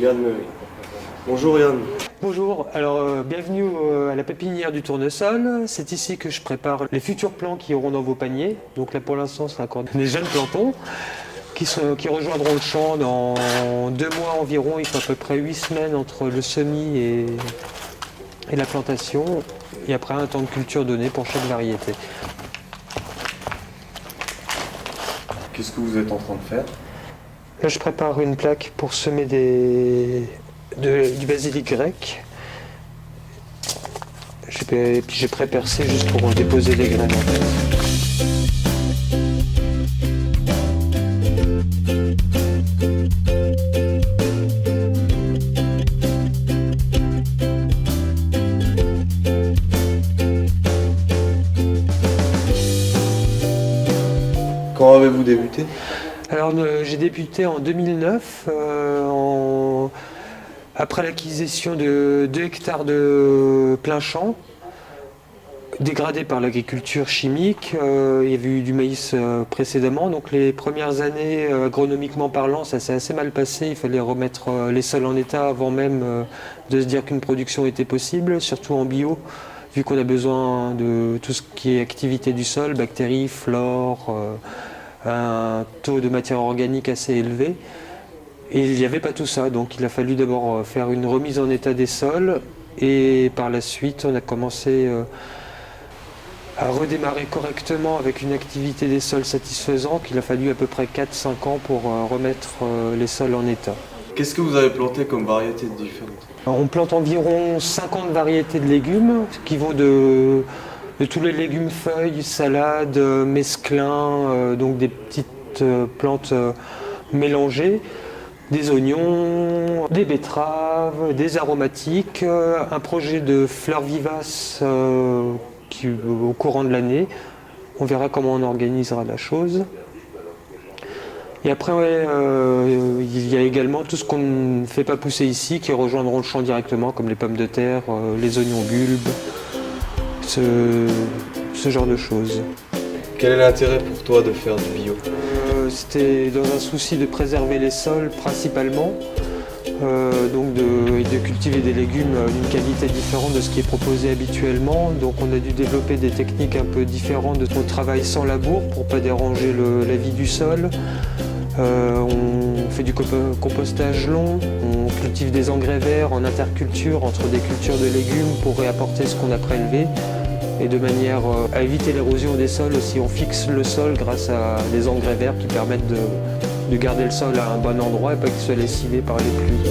Yann Meury. Bonjour Yann. Bonjour, alors bienvenue à la pépinière du tournesol. C'est ici que je prépare les futurs plants qui auront dans vos paniers. Donc là pour l'instant c'est encore des jeunes plantons qui rejoindront le champ dans 2 mois environ. Il faut à peu près 8 semaines entre le semis et la plantation. Et après un temps de culture donné pour chaque variété. Qu'est-ce que vous êtes en train de faire? Là je prépare une plaque pour semer du basilic grec. Et puis j'ai pré-percé juste pour déposer les graines en fait. Quand avez-vous débuté? Alors j'ai débuté en 2009 après l'acquisition de 2 hectares de plein champ dégradés par l'agriculture chimique. Il y avait eu du maïs précédemment, donc les premières années agronomiquement parlant ça s'est assez mal passé. Il fallait remettre les sols en état avant même de se dire qu'une production était possible, surtout en bio, vu qu'on a besoin de tout ce qui est activité du sol, bactéries, flore, un taux de matière organique assez élevé. Et il n'y avait pas tout ça, donc il a fallu d'abord faire une remise en état des sols et par la suite on a commencé à redémarrer correctement avec une activité des sols satisfaisante. Il a fallu à peu près 4-5 ans pour remettre les sols en état. Qu'est-ce que vous avez planté comme variété différente? On plante environ 50 variétés de légumes qui vont de tous les légumes feuilles, salades, mesclins, donc des petites plantes mélangées, des oignons, des betteraves, des aromatiques, un projet de fleurs vivaces au courant de l'année. On verra comment on organisera la chose. Et après, il y a également tout ce qu'on ne fait pas pousser ici qui rejoindront le champ directement, comme les pommes de terre, les oignons bulbes, ce genre de choses. Quel est l'intérêt pour toi de faire du bio? C'était dans un souci de préserver les sols principalement, donc de cultiver des légumes d'une qualité différente de ce qui est proposé habituellement. Donc on a dû développer des techniques un peu différentes. On travaille sans labour pour ne pas déranger la vie du sol. On fait du compostage long, on cultive des engrais verts en interculture entre des cultures de légumes pour réapporter ce qu'on a prélevé. Et de manière à éviter l'érosion des sols aussi, on fixe le sol grâce à des engrais verts qui permettent de garder le sol à un bon endroit et pas qu'il soit lessivé par les pluies.